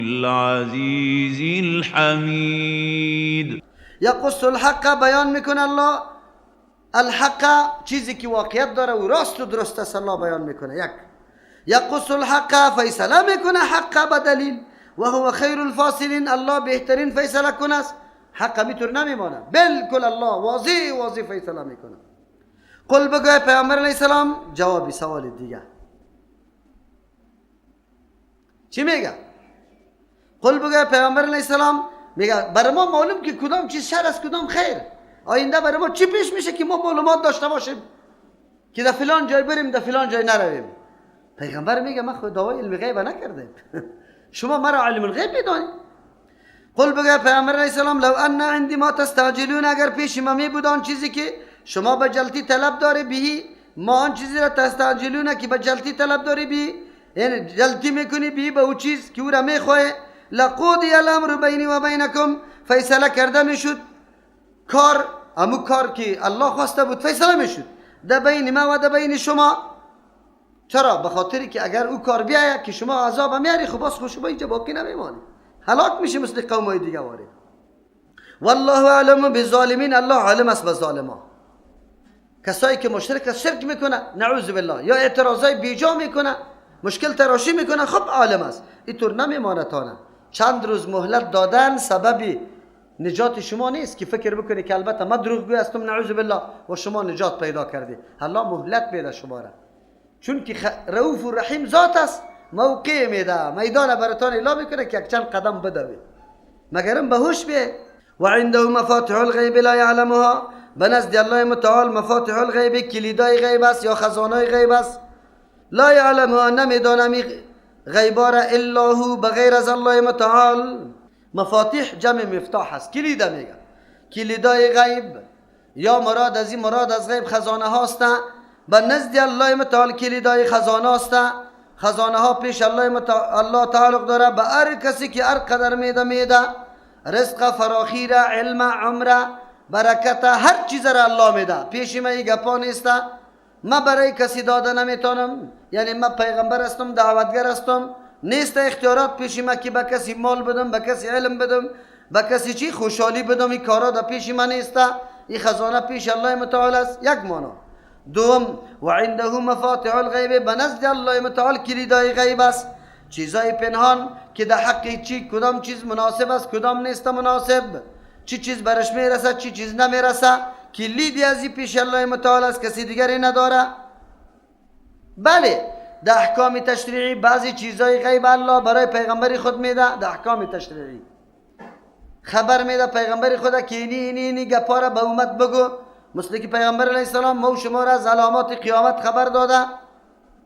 العزیز الحمید. یقص الحق بیان میکنه الله، الحق چیزی که واقعیت داره و راست و درست است الله بیان میکنه. یک یقص الحق فیصله میکنه حق به دلیل و هو خیر الفاصلین، الله بهترین فیصله کنه است. حق میتور نمیمانه، بالکل الله واضح فیصله میکنه. قل بگوی پیامبر علیه السلام جوابی سوال دیگه چی میگه؟ قل بگوی پیامبر علیه السلام میگه برای ما معلوم که کدام چیز شر است کدام خیر. آینده برای ما چی پیش میشه که ما معلومات داشته باشیم که در فلان جای بریم در فلان جای نرویم؟ پیغمبر میگه من خود دعوای علم غیب نکردم شما مرا علم الغیب میدونید. قل بگه پیامبر علیه السلام لو ان عندی ما تستعجلون، اگر پیش ما می بود آن چیزی که شما به جلتی طلب داری بهی، ما آن چیزی را تستعجلون که به جلتی طلب داری بهی، یعنی جلتی میکنی بهی به او چیز که او را میخواه، لقضی الامر بینی و بینکم، فیصله کرده میشد کار، همو کار که الله خواسته بود فیصله میشد در بین ما و در بین شما. چرا؟ به خاطری که اگر او کار بیاید که شما عذاب میاری خب باز شما اینجا باقی نمیمانی، هلاک میشه مثل قومای دیگه واره. والله اعلم بالظالمین، الله عالم است به ظالما، کسایی که مشرک شرک میکنه نعوذ بالله یا اعتراضای بیجا میکنه مشکل تراشی میکنه، خب عالم است. اینطور نمیمانه تانه. چند روز مهلت دادن سبب نجات شما نیست که فکر بکنی که البته ما دروغگوی هستم نعوذ بالله و شما نجات پیدا کردی. الله مهلت میده شما را، چون که رؤوف و رحیم ذات است، موقع میده، میدان براتان اعلام میکنه که یک چند قدم بدوی مگرم بهوش بی. و عنده مفاتح الغیب لا یعلمها، بنزد الله متعال مفاتح الغیب کلیدای غیب است یا خزانای غیب است. لا یعلمها نمیدانم غیبا را الا هو، بغیر از الله متعال. مفاتیح جمع مفتاح است، کلید میگه کلیدای غیب، یا مراد از این مراد از غیب خزانه هاست. به نزد الله متعال کلیدای خزانه است. خزانه ها پیش الله تعلق داره به هر کسی که هر قدر میده رزق فراخی را، علم، عمر، برکت، هر چیز را الله میده. پیش ما این گپا نیست ما برای کسی داده نمیتونم، یعنی ما پیغمبر هستم دعوتگر هستم، نیست اختیارات پیش ما که به کسی مال بدم، به کسی علم بدم، به کسی چی خوشحالی بدم، این کارا در پیش ما نیست. این خزانه پیش الله متعال است. یک معنا. دوم و عنده مفاتح الغیب، به نزد الله متعال کلیدای غیب است، چیزای پنهان که در حق چی کدام چیز مناسب است کدام نیست مناسب، چی چیز برش میرسه چی چیز نمیرسه، کلیدی از این پیش الله متعال است، کسی دیگری نداره. بله در احکام تشریعی بعضی چیزای غیب الله برای پیغمبری خود میده، در احکام تشریعی خبر میده پیغمبری خود که اینی گپا را به امت بگو، مثل که پیغمبر علیه السلام ما و شما را از علامات قیامت خبر داده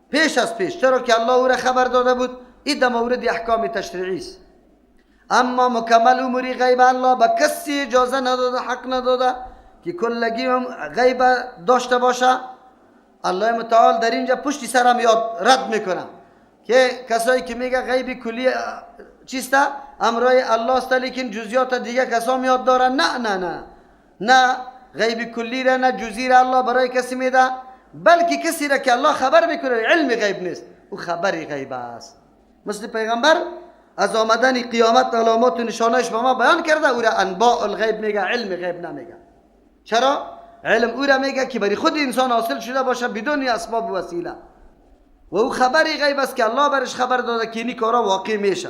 پیش از پیش، چرا که الله او را خبر داده بود. این در مورد احکام تشریعی است. اما مکمل امور غیب الله به کسی اجازه نداده، حق نداده که کلگی غیب داشته باشه. الله متعال در اینجا پشت سرم یاد رد میکنه که کسایی که میگه غیب کلی چیسته امرای الله است لیکن جزئیات دیگه کسا یاد دارن. نه غیب کلی را نه جزئی را الله برای کسی میده، بلکه کسی را که الله خبر میکنه علم غیب نیست او خبری غیب است. مثل پیغمبر از آمدن قیامت علامات و نشانهش به ما بیان کرده، او را انباء الغیب میگه، علم غیب نمیگه. چرا؟ علم او را میگه که برای خود انسان حاصل شده باشه بدون اسباب و وسیله، و او خبری غیب است که الله برش خبر داده که این کارا واقع میشه.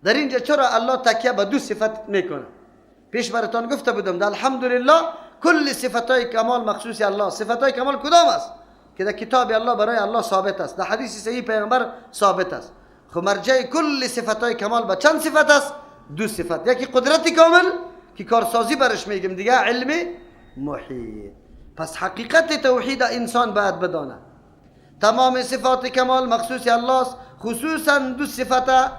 در اینجا چرا الله تکیه به دو صفت میکنه؟ پیش براتون گفته بودم در الحمدلله کل صفتای کمال مخصوص الله. صفتای کمال کدام است که در کتاب الله برای الله ثابت است، در حدیث صحیح پیغمبر ثابت است. خب مرجع کل صفتای کمال به چند صفت است؟ دو صفت، یکی قدرت کامل که کارسازی برش میگم، دیگه علم محیط. پس حقیقت توحید انسان باید بدانه. تمام صفات کمال مخصوص الله است، خصوصا دو صفت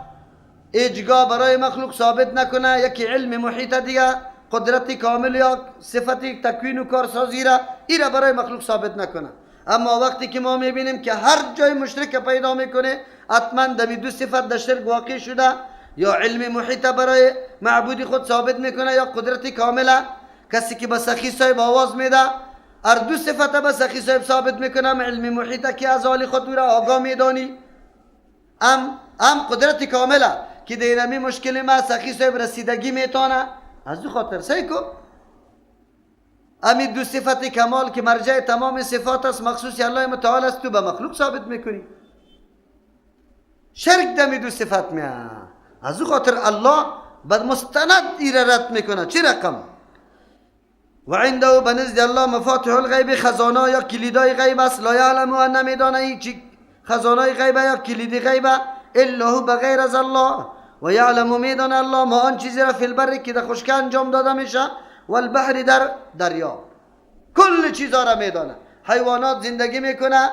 اجگاه برای مخلوق ثابت نکنه، یکی علم محیط دیگه قدرت کامل یا صفت تکوین و کارسازی را ایرا برای مخلوق ثابت نکنه. اما وقتی که ما میبینیم که هر جای مشرک پیدا میکنه حتما دمی دو صفت در شرک واقع شده، یا علم محیط برای معبودی خود ثابت میکنه یا قدرت کامله. کسی که به سخی صاحب آواز میده هر دو صفت به سخی صاحب ثابت میکنه، علم محیط که از حال خود را آگاه میدانی. ام قدرت کامله که دینمی مشکل ما سخی صاحب رسیدگی میتونه از دو خاطر سیکو امی دو صفت کمال که مرجع تمام صفات است مخصوص الله متعال است تو به مخلوق ثابت میکنی شرک دمی دو صفت میه از دو خاطر الله بد مستند ایره رد میکنه چی رقم و عنده بنزد الله مفاتح الغیب خزانه یا کلیدای غیب است لا یعلمها نمیدانه هیچ خزانه غیب یا کلید غیب الا هو بغیر از الله و یعلم میدانه الله ما آن چیزی را فی البر که در خشکی انجام داده میشه و البحر در دریا کل چیزا را میدانه حیوانات زندگی میکنه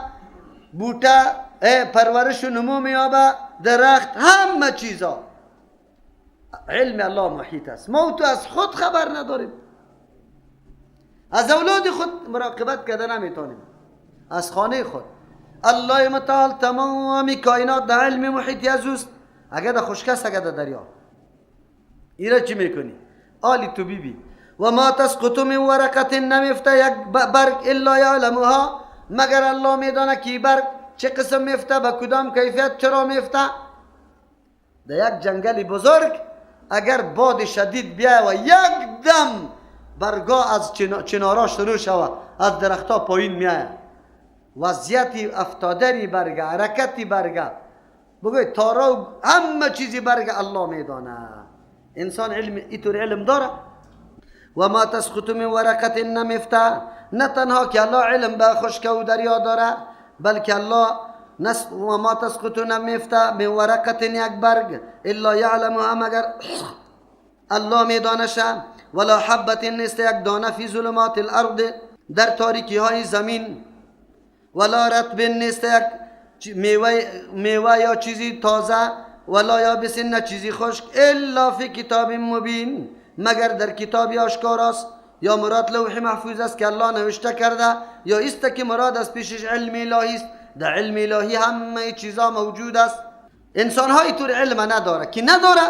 بوته پرورش و نمو میابه درخت همه چیزا علم الله محیط است ما تو از خود خبر نداریم از اولاد خود مراقبت کرده نمیتونیم از خانه خود الله متعال تمامی کائنات در علم محیطی از اوست اگر در خشک است اگر در دریا ایره چی میکنی آلی تو بیبی و ما تسقط من ورقت نمیفته یک برگ الا یعلمها مگر الله میدانه که برگ چه قسم میفته به کدام کیفیت چرا میفته در یک جنگل بزرگ اگر باد شدید بیای و یک دم برگا از چنارا شروع شود از درختها پایین میای وضعیتی افتادری برگه حرکتی برگه بگوی تارا همه چیزی برگه الله میدانه انسان علم اینطور علم داره و ما تسقط من ورقت نمیفته نه تنها که الله علم به خشک و دریا داره بلکه الله و ما تسقط نمیفته من ورقت یک برگ الا یعلمها مگر الله میدانشه ولا حبت نیست یک دانه فی ظلمات الارض در تاریکی های زمین ولا رطب نیست یک میوه یا چیزی تازه ولا یابس نه چیزی خشک الا فی کتاب مبین مگر در کتابی آشکار است یا مراد لوح محفوظ است که الله نوشته کرده یا است که مراد از پیشش علم الهی است در علم الهی همه چیزا موجود است انسان ها اینطور علم نداره که نداره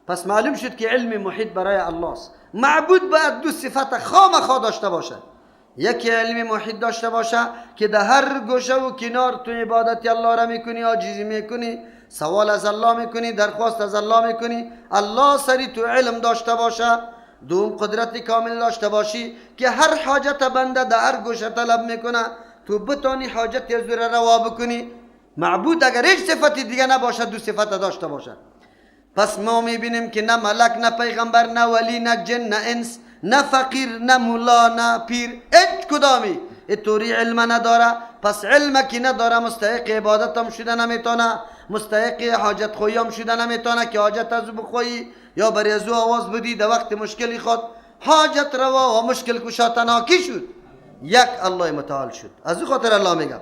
پس معلوم شد که علم محیط برای الله است معبود باید دو صفت خامخا داشته باشه یکی علم محیط داشته باشه که در هر گوشه و کنار تو عبادت الله را میکنی عاجزی میکنی سوال از الله میکنی درخواست از الله میکنی الله سری تو علم داشته باشه دوم قدرت کامل داشته باشی که هر حاجت بنده در هر گوشه طلب میکنه تو بتانی حاجت از را روا بکنی معبود اگر هیچ صفتی دیگه نباشه دو صفت داشته باشه پس ما میبینیم که نه ملک نه پیغمبر نه ولی نه جن نه انس نه فقیر نه مولا نه پیر هیچ کدامی اینطوری علم نداره پس علم که نداره مستحق عبادت هم شده نمیتونه مستحق حاجت خویی هم شده نمیتونه که حاجت از بخویی یا بر از او آواز بدی در وقت مشکلی خود حاجت روا و مشکل کشا تنها کی شد یک الله متعال شد از او خاطر الله میگم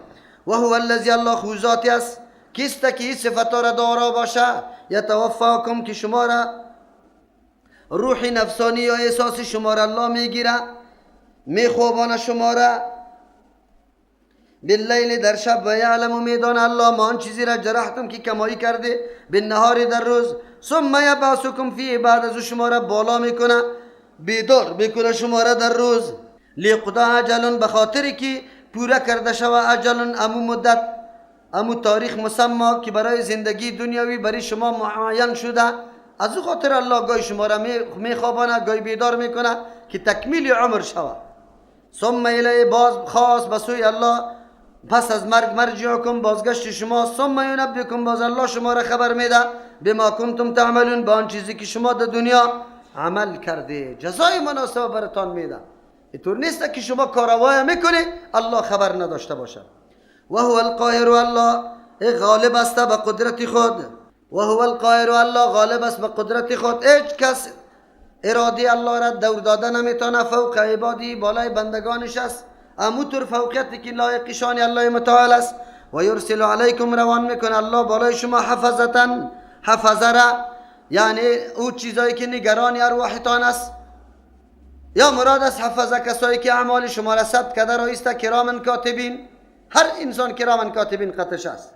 و هو الذی الله خوزاتی است کیست که این صفتا را دارا باشه یتوفاکم که شما را روح نفسانی یا احساس شما را الله میگیره میخوابانه شما را باللیل در شب و یعلم میدان الله ما آن چیزی را جرحتم که کمایی کرده بالنهار در روز ثم یبعثکم فی بعد از شما را بالا میکنه بیدار میکنه شما را در روز لیقضا اجل بخاطر که پورا کرده شوه اجل امو مدت امو تاریخ مسمى که برای زندگی دنیاوی برای شما معین شده از او خاطر الله گاهی شما را میخوابانه گاهی بیدار میکنه که تکمیل عمر شوه ثم الی باز خاص بسوی الله پس از مرگ مرجعکم بازگشت شما ثم ینبئکم باز الله شما را خبر میده بما کنتم تعملون با آن چیزی که شما در دنیا عمل کرده جزای مناسب براتان میده اینطور نیست که شما کاروایا میکنی الله خبر نداشته باشه و هو القاهر الله غالب است به قدرت خود و هو القاهر الله غالب است به قدرت خود هیچ کس اراده الله را دور داده نمیتونه فوق عبادی بالای بندگانش است اموتر فوقیتی که لایق شان الله متعال است و یرسل علیکم روان میکنه الله بالای شما حفظتن حفظره یعنی او چیزایی که نگرانی ارواحتان است یا مراد است حفظه کسایی که اعمال شما را ثبت کرده رایسته کرامن کاتبین هر انسان کرامن کاتبین قطش است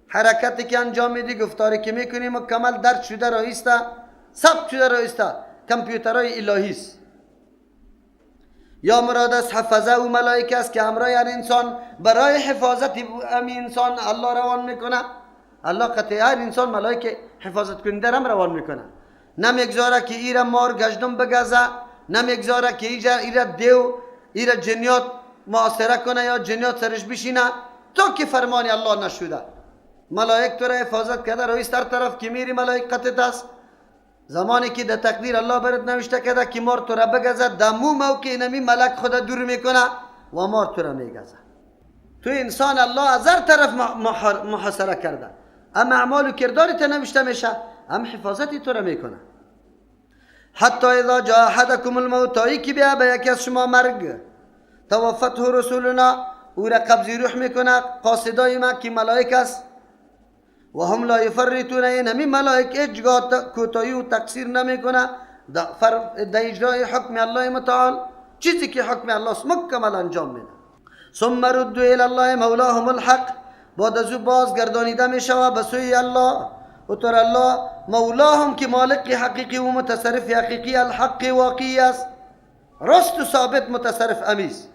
حرکتی که انجام میدی گفتاری که میکنی مکمل درد شده رایسته ثبت شده رایسته کامپیوترهای الهی است یا مراد است حفظه و ملائکه است که امرای هر انسان برای حفاظت امی انسان الله روان میکنه الله قطعی هر انسان ملائکه حفاظت کننده هم روان میکنه. نمیگذاره که ایره مار گشتم بگزه، نمیگذاره که ایره دیو ایره جنیات معاصره کنه یا جنیات سرش بشینه تا که فرمان الله نشده. ملائک تو را حفاظت کرده، رویست هر طرف که میری ملائک قطعت است. زمانی که در تقدیر الله برات نوشته کرده که مار تو را بگزه، دمو موقع نمی ملک خود دور میکنه و مار تو را میگزه. تو انسان الله از هر طرف محاصره کرده، اما اعمال و کردارت نوشته میشه، هم حفاظتی تو را میکنه. حتی اذا جاء احدکم الموت، تایی که بیا به یکی از شما مرگ، توفته رسولنا، او را قبض روح میکنه قاصدای ما که ملائک است، و هم لا یفرطون، این همین ملائک اجگاه کوتاهی و تقصیر نمیکنه در اجرای حکم الله متعال، چیزی که حکم الله است مکمل انجام میده. ثم ردوا الی الله مولاهم الحق، بعد از او بازگردانیده میشود به سوی الله و تر الله مولاهم که مالک حقیقی و متصرف حقیقی الحق واقعی است، راست و ثابت متصرف امیز.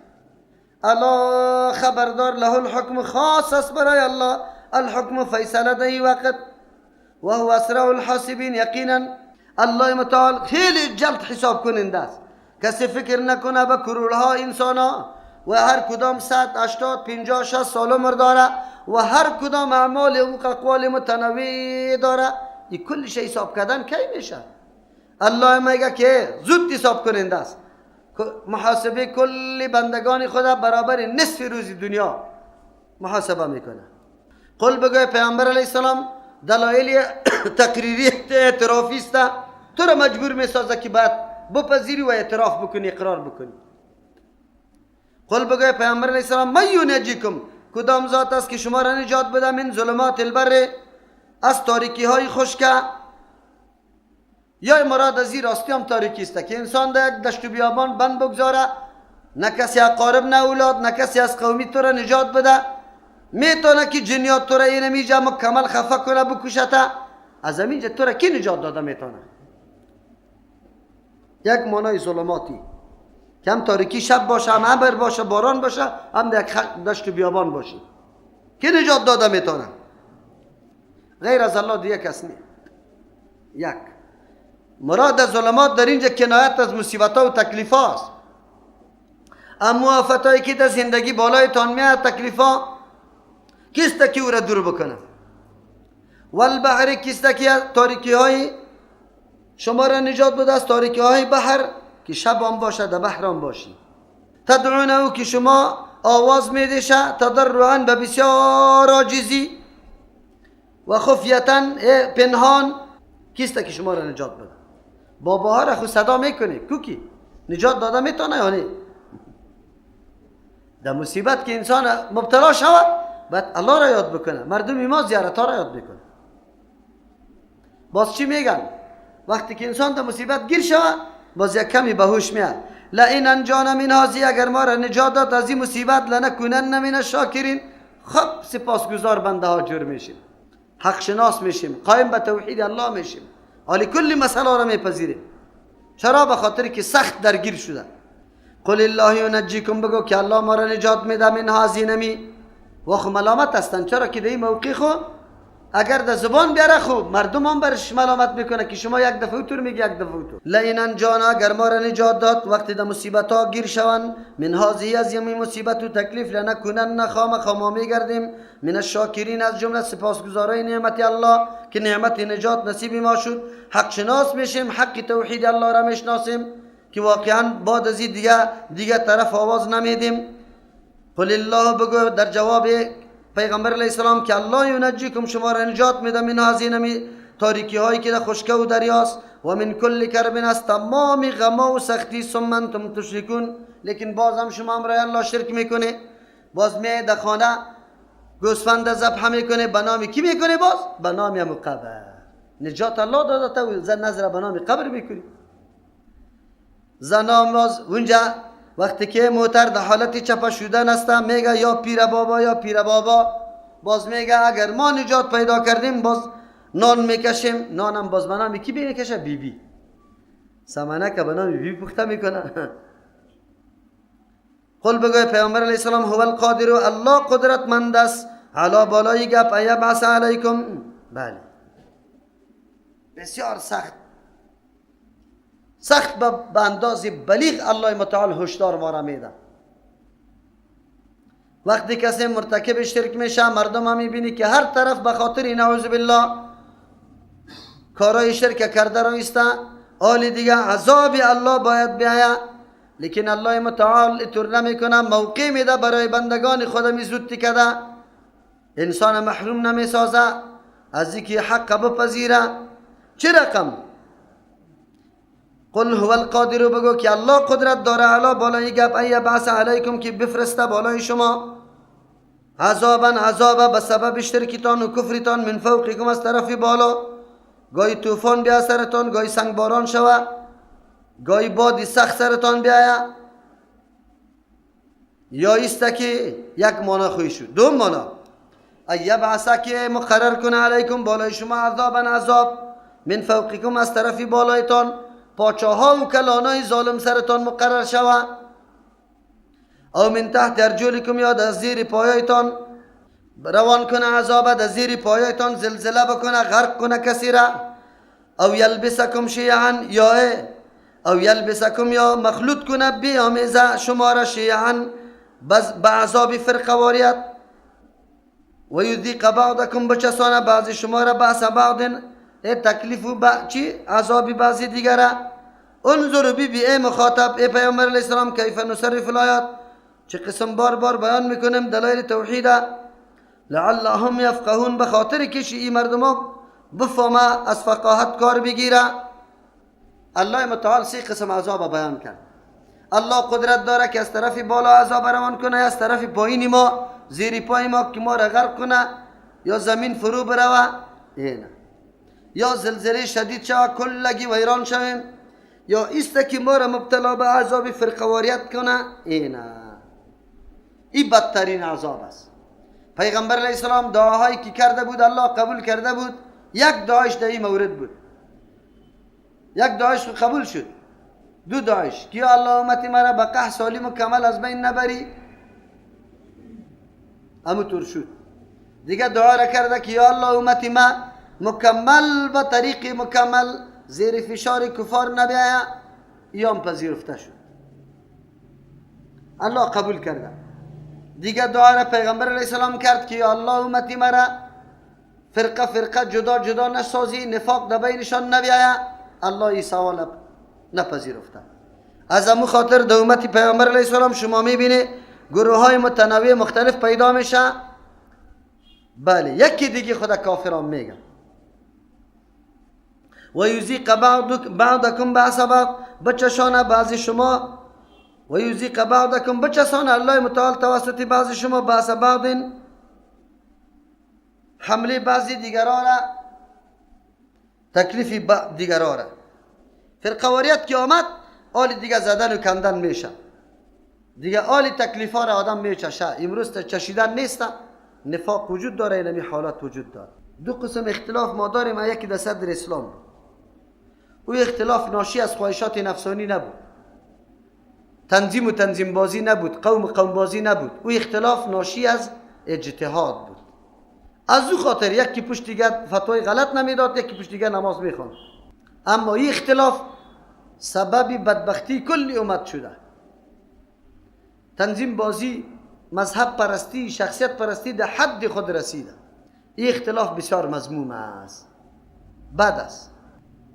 الا خبردار، له الحکم، خاص است برای الله الحکم فیصله در این وقت، و هو اسرع الحاسبین، یقینا الله متعال خیلی جلد حساب کننده است. کسی فکر نکنه به کرورها انسان ها و هر کدام 100 80 50 60 سال عمر داره و هر کدام اعمال و اقوال متنوع داره، این کل شی حساب کردن کی میشه؟ الله میگه که زود حساب کننده است. محاسبه کل بندگان خدا برابر نصف روز دنیا محاسبه میکنه. قل بگوی پیامبر علیه السلام دلایل تقریری اعترافی است، تو را مجبور میسازه که بعد بپذیری و اعتراف بکنی، اقرار بکنی. قل بگوی پیامبر علیه السلام من ینجیکم، کدام ذات است که شما را نجات بده، من ظلمات البر، از تاریکی های خشک، یا مراد از این راستی هم تاریکی است که انسان در یک دشت و بیابان بند بگذاره، نه کسی اقارب نه اولاد نه کسی از قومی تو را نجات بده، میتونه که جنیات تو را این میجا مکمل خفه کنه بکشته، از همینجا تو را کی نجات داده میتونه؟ یک مانای ظلماتی که هم تاریکی شب باشه، هم ابر باشه، باران باشه، هم در یک دشت و بیابان باشه، کی نجات داده میتونه؟ غیر از الله دیگه کس نیست. یک مراد از ظلمات در اینجا کنایت از مصیبت ها و تکلیف ها است. اما آفت هایی که در زندگی بالای تان میاد، تکلیف ها کیست که او را دور بکنه؟ والبحر، کیست که تاریکی های شما را نجات بده از تاریکی های بحر که شب هم باشه در بحر هم باشی. تدعونه او که شما آواز میدشه، تضرعا به بسیار عاجزی و خفیتا پنهان، کیست که شما را نجات بده؟ باباها را خود صدا میکنه کوکی نجات داده میتونه یا نه؟ در مصیبت که انسان مبتلا شود باید الله را یاد بکنه، مردم ما زیارت ها را یاد بکنه. باز چی میگن؟ وقتی که انسان در مصیبت گیر شود باز یک کمی به هوش میاد. لئن انجانا من هذه، اگر ما را نجات داد از این مصیبت، لنکونن من الشاکرین، خب سپاسگزار بنده ها جور میشیم، حق شناس میشیم، قائم به توحید الله میشیم، حالی کلی مسئله را میپذیریم. چرا؟ به خاطر که سخت درگیر شده. قل الله ینجیکم، بگو که الله ما را نجات میده من هذه نمی. و خو ملامت هستن، چرا که در این موقع خو اگر در زبان بیاره خوب مردم هم برش ملامت میکنه که شما یک دفعه اوتور میگی یک دفعه اوتور. لئن انجانا، اگر ما را نجات داد وقتی در مصیبت ها گیر شوند، من هذه، از یمی مصیبت و تکلیف، لنکنن، خامخا میگردیم، من الشاکرین، از جمله سپاسگزارای نعمت الله که نعمت نجات نصیب ما شد. حق شناس میشیم، حق توحید الله را میشناسیم که واقعا بعد از این دیگه طرف آواز نمیدیم. قل الله، بگو در جواب پیغمبر علیه السلام که الله ینجیکم، شما را نجات میده، من هذه نمی تاریکی هایی که در خشکه و دریاست، و من کل کرب، از تمام غم و سختی، ثم انتم تشرکون، لیکن باز هم شما امرای الله شرک میکنه. باز می در خانه گوسفند ذبح میکنه، به نام کی میکنه؟ باز به نام قبر. نجات الله داده تو زن نظر به نام قبر میکنی. زنان باز اونجا وقتی که موتر در حالت چپا شدن است میگه یا پیر بابا یا پیر بابا، باز میگه اگر ما نجات پیدا کردیم باز نان میکشیم، نانم باز به نام کی میکشه؟ بیبی. سمنک به نام بیبی پخته میکنه. قل بگوی پیامبر علیه السلام هو القادر، الله قدرتمند است، علا بالای گپ یبعث علیکم. بله بسیار سخت به انداز بلیغ الله متعال هشدار ما را میده. وقتی کسی مرتکب شرک میشه مردم هم میبینی که هر طرف به خاطر نعوذ بالله کارای شرک کرده رایسته، حال دیگه عذاب الله باید بیاید، لیکن الله متعال اینطور نمیکنه، موقع میده برای بندگان خود میزود کده، انسان محروم نمیسازه از اینکه حق بپذیره. چه رقم؟ قل هو القادر، بگو که الله قدرت داره علا بالای گپ ای بعث علیکم که بفرسته بالای شما عذابا به سبب شرکتان و کفرتان من فوقکم از طرف بالا، گاهی طوفان بیا سرتان، گاهی سنگ باران شوه، گاهی بادی سخت سرتان بیاید، یا ایسته که یک مانا خوی شد. دو مانا ای بعثه که مقرر کنه علیکم بالای شما عذاب من فوقکم از طرف بالایتان، پاچاها و کلانای ظالم سرتان مقرر شوه، او من تحت ارجلکم یا در زیر پایایتان روان کنه عذاب، در زیر پایایتان زلزله بکنه غرق کنه کسی را، او یلبسکم شیعا او یلبسکم یا مخلوط کنه بیامیزه شما را شیعا به عذاب فرقواریت، و یذیق بعضکم بچسانه بعضی شما را بأس بعض تکلیف و چی عذاب بعضی دیگره. انظر بی ای مخاطب ای پیامبر علیه السلام کیف نصرف الآیات، چه قسم بار بیان میکنیم دلایل توحید، لعلهم یفقهون، به خاطر که این مردم بفهمه از فقاهت کار بگیره. الله متعال سی قسم عذاب بیان کرد. الله قدرت داره که از طرف بالا عذاب روان کنه، از طرف پایین ما زیر پای ما که ما را غرق کنه، یا زمین فرو بروه، اینه یا زلزله شدید شوه کلگی ویران شویم، یا ایسته که ما را مبتلا به عذاب فرقواریت کنه، اینه این بدترین عذاب است. پیغمبر علیه السلام دعاهایی که کرده بود الله قبول کرده بود، یک دعایش در این مورد بود، یک دعایش قبول شد، دو دعایش که یا الله امتی مرا به قحط سالم و کمل از بین نبری، همونطور شد. دیگه دعا را کرده که یا الله امتی ما مکمل به طریق مکمل زیر فشار کفار نبیاید، ایام پذیرفته شد، الله قبول کرده. دیگه دعا را پیغمبر علیه السلام کرد که یا الله امتی مرا فرقه جدا نسازی، نفاق در بینشان نبیاید، الله این سوال نپذیرفته. از امو خاطر در امت پیغمبر علیه السلام شما میبینی گروه های متنوع مختلف پیدا میشه. بله یکی دیگه خدا کافران میگن و یذیق بعضکم بأس بعض، بچشانه بعضی شما، و یذیق بعضکم بچسانه الله متعال توسط بعضی شما بأس بعض، حمله بعضی دیگران را، تکلیف دیگران را. فرقواریت که آمد آل دیگه زدن و کندن میشه، دیگه آل تکلیفا را آدم میچشه. امروز چشیدن نیست، نفاق وجود داره، اینمی حالات وجود داره. دو قسم اختلاف ما داریم، یکی در صدر اسلام، او اختلاف ناشی از خواهشات نفسانی نبود، تنظیم و تنظیم بازی نبود، قوم بازی نبود، او اختلاف ناشی از اجتهاد بود. از او خاطر یکی پشت دیگه فتوای غلط نمیداد، یکی پشت دیگه نماز میخوند، اما این اختلاف سبب بدبختی کل امت شده. تنظیم بازی، مذهب پرستی، شخصیت پرستی در حد خود رسیده. این اختلاف بسیار مذموم است، بد است.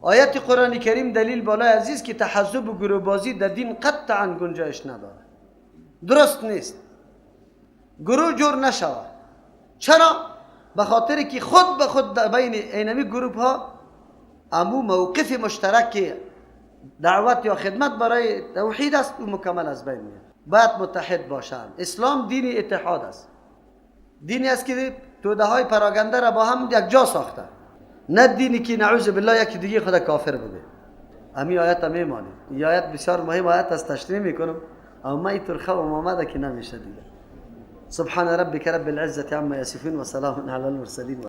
آیت قرآن کریم دلیل بالای عزیز که تحزب و گروه بازی در دین قطعا گنجایش نداره، درست نیست. گروه جور نشود. چرا؟ به خاطر که خود به خود بین اینمی گروه ها امو موقف مشترک دعوت یا خدمت برای توحید است و مکمل از بین میاد. باید متحد باشند. اسلام دین اتحاد است، دینی است که توده های پراگنده را با هم یک جا ساخته، نه دینی که نعوذ بالله یکی دیگه خدا کافر بده. امی آیت هم میمانیم، این آیت بسیار مهم آیت است، تشریح میکنم اما ما اینطور خوام آمده که نمیشه دیگه. سبحان ربک رب العزة عما یصفون و سلام علی المرسلین.